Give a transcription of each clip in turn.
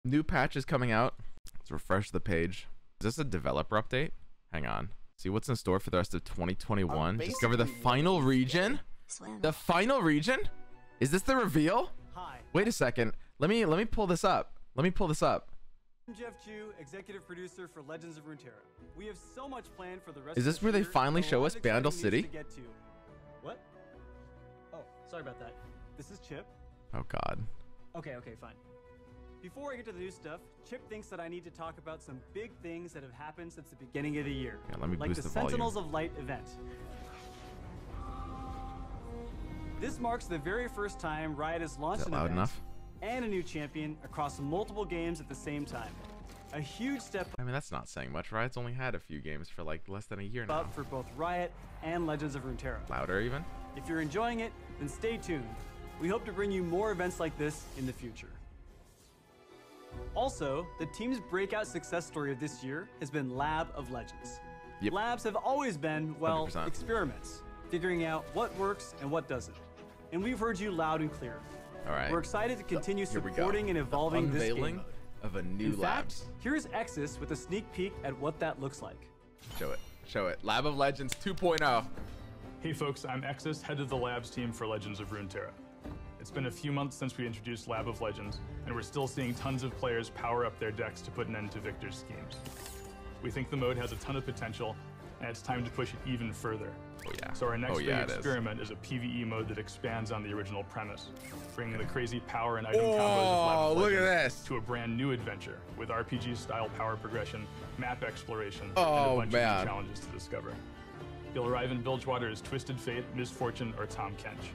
New patch is coming out. Let's refresh the page. Is this a developer update? Hang on. See what's in store for the rest of 2021. Discover the final region. The final region? Is this the reveal? Hi. Wait a second. Let me pull this up. Let me pull this up. I'm Jeff Chu, executive producer for Legends of Runeterra. We have so much planned for the rest Is this of the where they year, finally and a show lot us of exciting Bandle news City? to get to. What? Oh, sorry about that. This is Chip. Oh god. Okay, fine. Before I get to the new stuff, Chip thinks that I need to talk about some big things that have happened since the beginning of the year. Yeah, let me like boost the the volume. Sentinels of Light event. This marks the very first time Riot has launched Is that an loud event enough? and a new champion across multiple games at the same time. A huge step I mean, that's not saying much. Riot's only had a few games for like less than a year now. up for both Riot and Legends of Runeterra. Louder even? If you're enjoying it, then stay tuned. We hope to bring you more events like this in the future. Also, the team's breakout success story of this year has been Lab of Legends. Yep. Labs have always been, well, 100%. experiments, figuring out what works and what doesn't. And we've heard you loud and clear. All right. We're excited to continue Here we go. supporting and evolving The this unveiling game. of a new In labs. fact, here's Exus with a sneak peek at what that looks like. Show it. Show it. Lab of Legends 2.0. Hey folks, I'm Exus, head of the labs team for Legends of Runeterra. It's been a few months since we introduced Lab of Legends, and we're still seeing tons of players power up their decks to put an end to Victor's schemes. We think the mode has a ton of potential, and it's time to push it even further. Oh yeah. So our next big it is. experiment is a PvE mode that expands on the original premise, bringing the crazy power and item combos of Lab of look at Legends this. to a brand new adventure with RPG-style power progression, map exploration, and Oh, a bunch man. of new challenges to discover. You'll arrive in Bilgewater as Twisted Fate, Misfortune, or Tom Kench.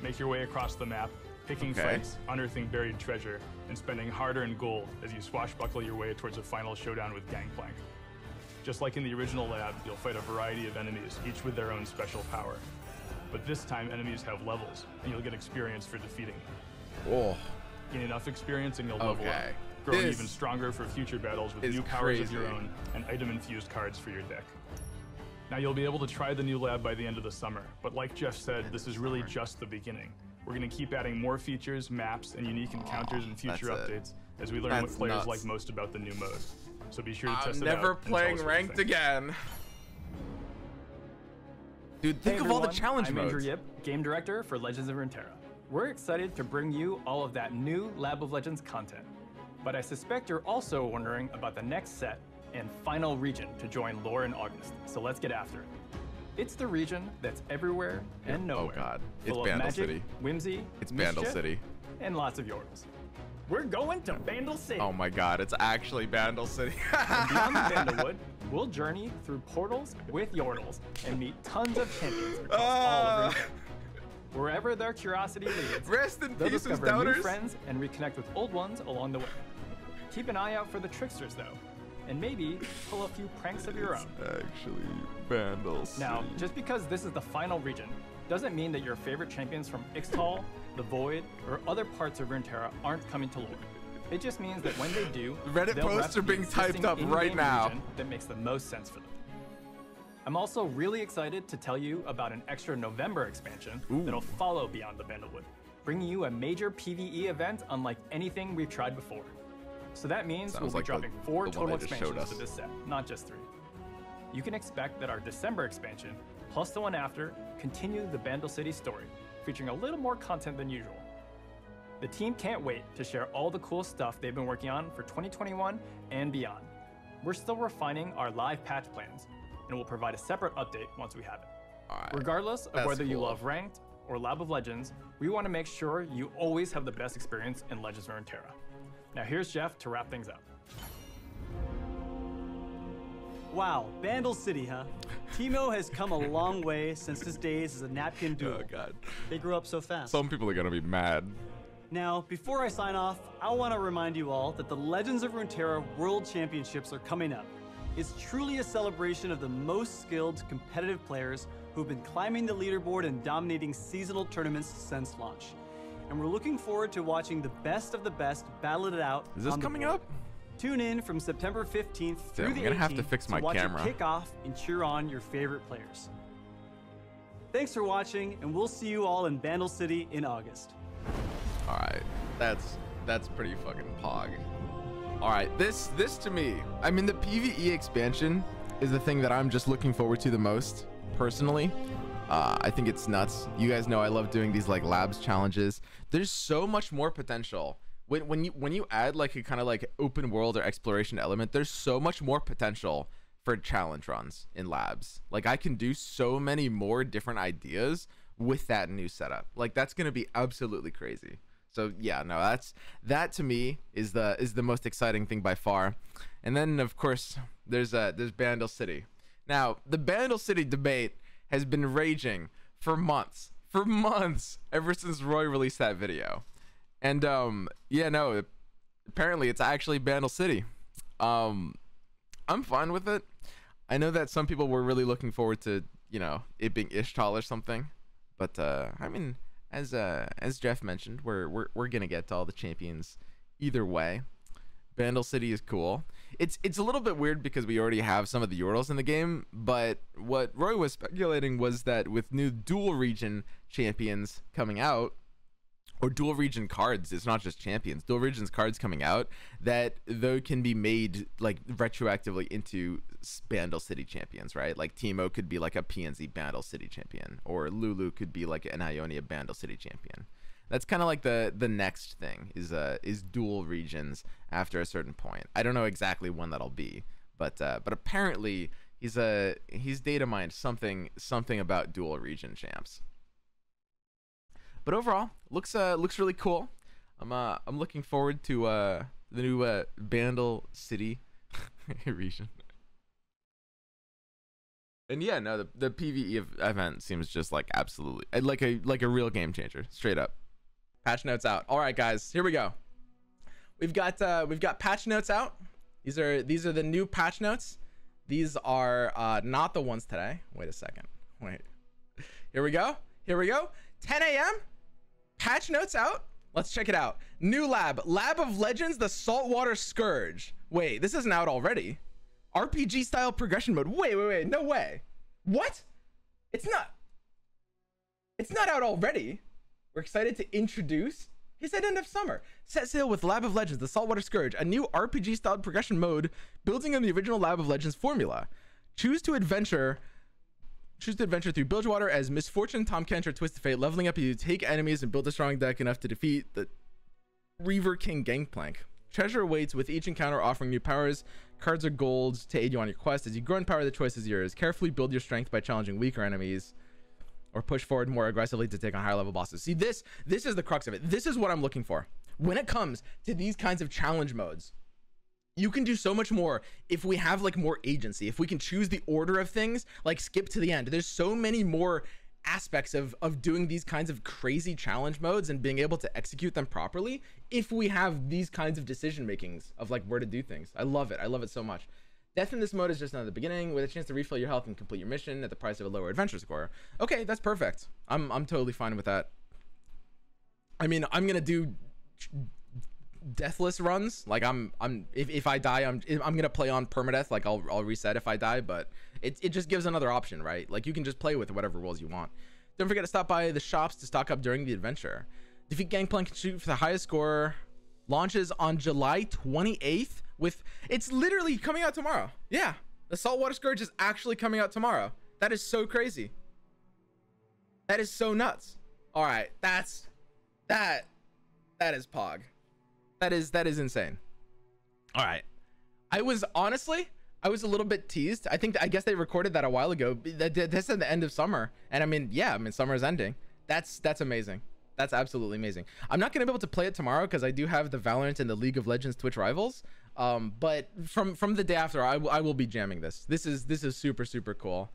Make your way across the map, picking Okay. fights, unearthing buried treasure, and spending hard-earned gold as you swashbuckle your way towards a final showdown with Gangplank. Just like in the original lab, you'll fight a variety of enemies, each with their own special power. But this time, enemies have levels, and you'll get experience for defeating them. Oh. Gain enough experience and you'll level up, Okay. growing This even stronger for future battles with is new powers of your crazy. own and item-infused cards for your deck. Now you'll be able to try the new lab by the end of the summer, but like Jeff said, this is really just the beginning. We're going to keep adding more features, maps, and unique encounters in future that's it. updates as we learn That's what players nuts. like most about the new mode. So be sure to I'm test it out. never and tell playing us what you ranked think. again. Dude, think Hey of all the everyone, challenge I'm modes. Andrew Yip, game director for Legends of Runeterra. We're excited to bring you all of that new Lab of Legends content. But I suspect you're also wondering about the next set and final region to join LoR in August. So let's get after it. It's the region that's everywhere and nowhere. Oh god. It's Full of Bandle magic, City. whimsy, It's Bandle mischief, City. and lots of yordles. We're going to Bandle City. Oh my god, it's actually Bandle City. And beyond the Bandlewood, we'll journey through portals with yordles and meet tons of champions across all of Runeterra. Wherever their curiosity leads, Rest in they'll peace, discover doubters. new friends and reconnect with old ones along the way. Keep an eye out for the tricksters though, and maybe pull a few pranks of your own. Actually Bandle City. Now, just because this is the final region, doesn't mean that your favorite champions from Ixtal, the Void, or other parts of Runeterra aren't coming to LoR. It just means that when they do, Reddit they'll posts rep are being the typed existing up right in-game now. region that makes the most sense for them. I'm also really excited to tell you about an extra November expansion that'll follow Beyond the Bandlewood, bringing you a major PvE event unlike anything we've tried before. So that means Sounds we'll be like dropping the 4 one total they just showed expansions us. to this set, not just 3. You can expect that our December expansion, plus the one after, continue the Bandle City story, featuring a little more content than usual. The team can't wait to share all the cool stuff they've been working on for 2021 and beyond. We're still refining our live patch plans, and we'll provide a separate update once we have it. Alright. Regardless of That's whether you cool. love Ranked or Lab of Legends, we want to make sure you always have the best experience in Legends of Runeterra. Now here's Jeff to wrap things up. Wow, Bandle City, huh? Teemo has come a long way since his days as a napkin duel. Oh god. They grew up so fast. Some people are gonna be mad. Now, before I sign off, I want to remind you all that the Legends of Runeterra World Championships are coming up. It's truly a celebration of the most skilled, competitive players who've been climbing the leaderboard and dominating seasonal tournaments since launch. And we're looking forward to watching the best of the best battle it out. Is this on the coming board. up? Tune in from September 15th through I'm the 18th gonna have to fix my watch camera. it kick off and cheer on your favorite players. Thanks for watching, and we'll see you all in Bandle City in August. Alright. That's pretty fucking pog. All right, this to me, I mean, the PvE expansion is the thing that I'm just looking forward to the most personally. I think it's nuts. You guys know I love doing these like labs challenges. There's so much more potential when you add like a kind of like open world or exploration element. There's so much more potential for challenge runs in labs. Like I can do so many more different ideas with that new setup. Like that's gonna be absolutely crazy. So yeah, no, that to me is the most exciting thing by far. And then of course there's Bandle City. Now the Bandle City debate has been raging for months ever since Roy released that video. And yeah, no, apparently it's actually Bandle City. I'm fine with it. I know that some people were really looking forward to, you know, it being Ishtal or something, but I mean, as Jeff mentioned, we're gonna get to all the champions either way. Bandle City is cool. It's a little bit weird because we already have some of the Yordles in the game, but what Roy was speculating was that with new dual region champions coming out, or dual region cards, it's not just champions, dual regions cards coming out, that they can be made like retroactively into Bandle City champions, right? Like Teemo could be like a PNZ Bandle City champion, or Lulu could be like an Ionia Bandle City champion. That's kind of like the next thing is dual regions after a certain point. I don't know exactly when that'll be, but apparently he's data mined something about dual region champs. But overall, looks really cool. I'm looking forward to the new Bandle City region. And yeah, no, the PvE event seems just like absolutely like a real game changer, straight up. Patch notes out. All right, guys, here we go. We've got patch notes out. These are the new patch notes. These are not the ones today. Wait a second. Wait. Here we go. 10 a.m. Patch notes out. Let's check it out. New lab of Legends, the Saltwater Scourge. Wait, this isn't out already. RPG style progression mode. Wait, no way. What? It's not out already. We're excited to introduce. He said end of summer. Set sail with Lab of Legends, the Saltwater Scourge, a new RPG style progression mode building on the original Lab of Legends formula. Choose to adventure through Bilgewater as Misfortune, Tom Kench, or Twisted Fate, leveling up as you take enemies and build a strong deck enough to defeat the Reaver King Gangplank. Treasure awaits with each encounter offering new powers. Cards are gold to aid you on your quest. As you grow in power, the choice is yours. Carefully build your strength by challenging weaker enemies, or push forward more aggressively to take on higher level bosses. See, this is the crux of it. This is what I'm looking for. When it comes to these kinds of challenge modes, you can do so much more if we have like more agency, if we can choose the order of things, like skip to the end. There's so many more aspects of doing these kinds of crazy challenge modes and being able to execute them properly if we have these kinds of decision makings of like where to do things. I love it so much. Death in this mode is just another beginning with a chance to refill your health and complete your mission at the price of a lower adventure score. Okay, that's perfect. I'm totally fine with that. I mean, I'm gonna do deathless runs. Like if I die, I'm gonna play on permadeath. Like I'll reset if I die, but it just gives another option, right? Like you can just play with whatever rules you want. Don't forget to stop by the shops to stock up during the adventure. Defeat Gangplank and shoot for the highest score. Launches on July 28th. It's literally coming out tomorrow. Yeah, the Saltwater Scourge is actually coming out tomorrow. That is so crazy. That is so nuts. All right, that is pog. That is insane. All right, I was a little bit teased. I guess they recorded that a while ago. That's at the end of summer, and I mean summer is ending. That's amazing. That's absolutely amazing. I'm not gonna be able to play it tomorrow because I do have the Valorant and the League of Legends Twitch rivals. But from the day after, I will be jamming this. This is super cool.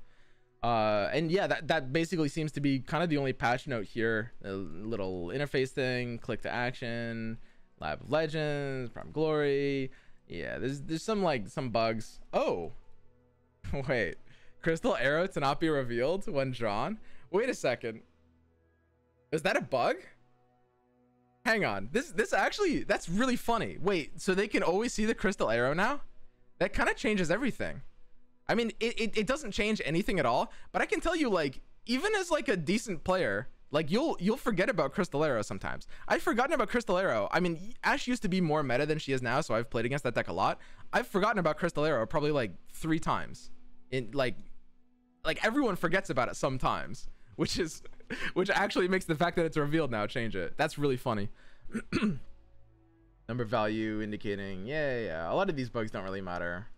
And yeah, that basically seems to be kind of the only patch note here. A little interface thing, click to action, Lab of Legends, Prime Glory. Yeah, there's some bugs. Oh, wait, crystal arrow to not be revealed when drawn. Wait a second. Is that a bug? Hang on, this actually, that's really funny. Wait, so they can always see the crystal arrow now? That kind of changes everything. I mean, it doesn't change anything at all, but I can tell you, like, even as like a decent player, Like you'll forget about Crystal Arrow sometimes. I've forgotten about Crystal Arrow. I mean, Ashe used to be more meta than she is now, so I've played against that deck a lot. I've forgotten about Crystal Arrow probably like 3 times. In like everyone forgets about it sometimes, which actually makes the fact that it's revealed now change it. That's really funny. Number value indicating, yeah. A lot of these bugs don't really matter.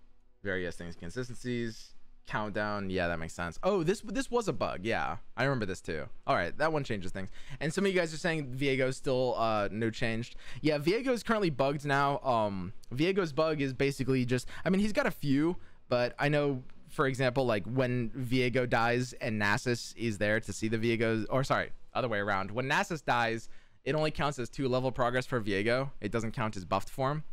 Various things, consistencies, countdown. Yeah, that makes sense. Oh, this was a bug. Yeah, I remember this too. All right, that one changes things. And some of you guys are saying Viego's still no changed. Yeah, Viego is currently bugged now. Viego's bug is basically just, I mean, he's got a few, but I know, for example, like when Viego dies and Nasus is there to see the Viegos, or sorry, other way around. When Nasus dies, it only counts as 2 level progress for Viego. It doesn't count as buffed form.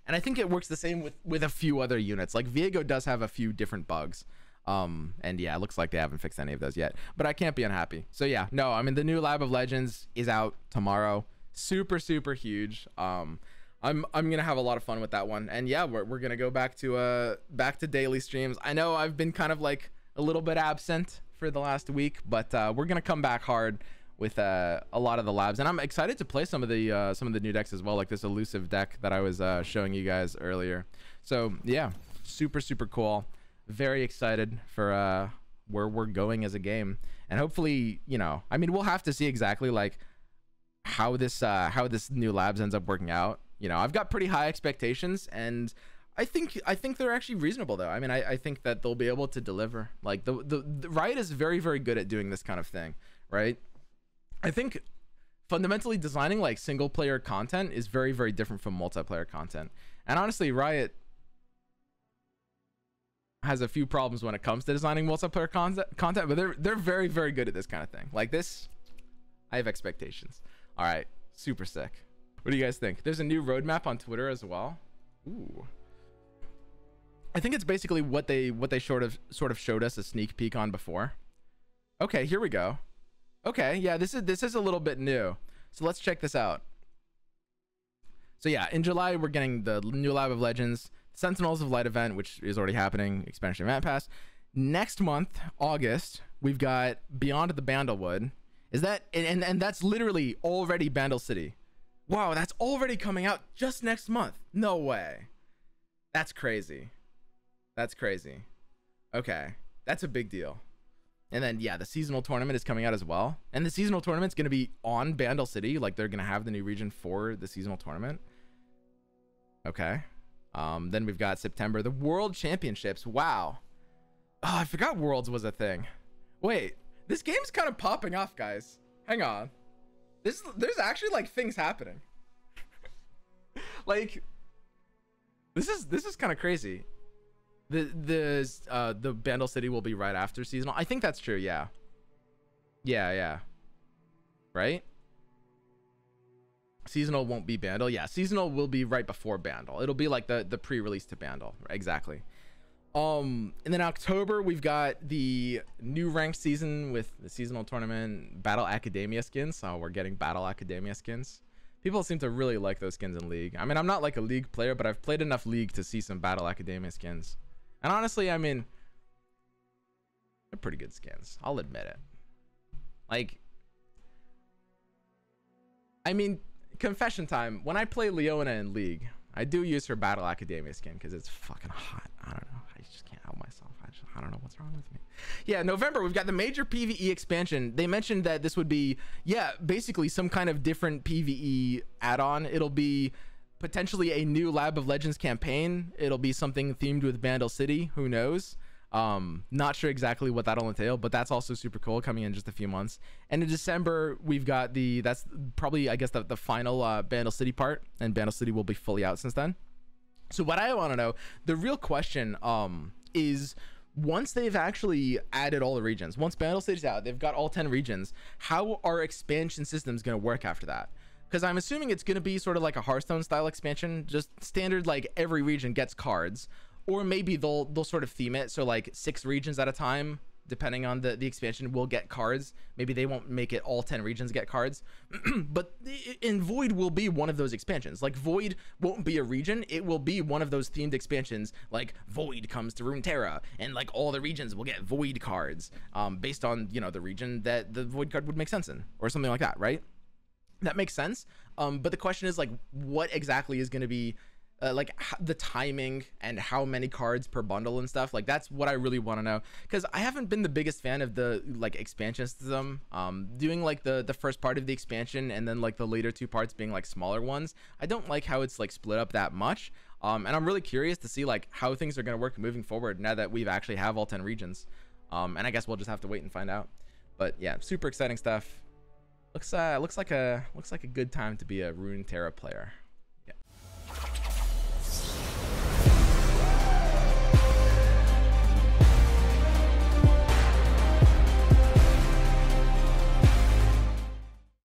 And I think it works the same with a few other units. Like Viego does have a few different bugs. And yeah, it looks like they haven't fixed any of those yet, but I can't be unhappy. So yeah, no, I mean, the new Lab of Legends is out tomorrow. Super huge. I'm gonna have a lot of fun with that one. And yeah, we're gonna go back to daily streams. I know I've been kind of like a little bit absent for the last week, but we're gonna come back hard with a lot of the labs, and I'm excited to play some of the new decks as well, like this elusive deck that I was showing you guys earlier. So yeah, super cool. Very excited for where we're going as a game, and hopefully, you know, I mean, we'll have to see exactly like how this new labs ends up working out. You know, I've got pretty high expectations, and I think they're actually reasonable though. I mean, I think that they'll be able to deliver. Like the Riot is very good at doing this kind of thing, right? I think fundamentally designing like single player content is very different from multiplayer content. And honestly, Riot has a few problems when it comes to designing multiplayer content, but they're very good at this kind of thing. Like this, I have expectations. All right, super sick. What do you guys think? There's a new roadmap on Twitter as well. Ooh. I think it's basically what they sort of showed us a sneak peek on before. Okay, here we go. Okay, yeah, this is a little bit new. So let's check this out. So yeah, in July, we're getting the new Lab of Legends, Sentinels of Light event, which is already happening, expansion event pass. Next month, August, we've got Beyond the Bandlewood. Is that, and that's literally already Bandle City. Wow, that's already coming out just next month. No way. That's crazy. That's crazy. Okay, that's a big deal. And then yeah, the seasonal tournament is coming out as well, and the seasonal tournament's going to be on Bandle City. Like they're going to have the new region for the seasonal tournament. Okay. Then we've got September, the World Championships. Wow. Oh, I forgot Worlds was a thing. Wait, this game's kind of popping off, guys. Hang on. There's actually like things happening. Like this is kind of crazy. The Bandle City will be right after seasonal. I think that's true. Yeah. Right? Seasonal won't be Bandle. Yeah, seasonal will be right before Bandle. It'll be like the pre-release to Bandle. Exactly. And then October we've got the new ranked season with the seasonal tournament, Battle Academia skins. So we're getting Battle Academia skins. People seem to really like those skins in League. I mean, I'm not like a League player, but I've played enough League to see some Battle Academia skins. And honestly, I mean, they're pretty good skins. I'll admit it. Like, I mean, confession time. When I play Leona in League, I do use her Battle Academia skin because it's fucking hot. I don't know. I just can't help myself. I don't know what's wrong with me. Yeah, November, we've got the major PvE expansion. They mentioned that this would be, yeah, basically some kind of different PvE add-on. It'll be potentially a new Lab of Legends campaign. It'll be something themed with Bandle City. Who knows? Not sure exactly what that'll entail, but that's also super cool, coming in just a few months. And in December, we've got that's probably, I guess, the final Bandle City part, and Bandle City will be fully out since then. So what I want to know, the real question is, once they've actually added all the regions, once Bandle City's out, they've got all 10 regions, how are expansion systems going to work after that? Because I'm assuming it's going to be sort of like a Hearthstone style expansion, just standard, like every region gets cards, or maybe they'll sort of theme it so like 6 regions at a time depending on the expansion, will get cards. Maybe they won't make it all 10 regions get cards, but in Void will be one of those expansions. Like Void won't be a region, it will be one of those themed expansions. Like Void comes to Runeterra, and like all the regions will get Void cards based on, you know, the region that the Void card would make sense in, or something like that, right? That makes sense. But the question is, like, what exactly is going to be the timing and how many cards per bundle and stuff. Like, that's what I really want to know, because I haven't been the biggest fan of the like expansion system, doing like the first part of the expansion and then like the later 2 parts being like smaller ones. I don't like how it's like split up that much, and I'm really curious to see like how things are going to work moving forward now that we've actually have all 10 regions, and I guess we'll just have to wait and find out. But yeah, super exciting stuff. Looks like a good time to be a Runeterra player.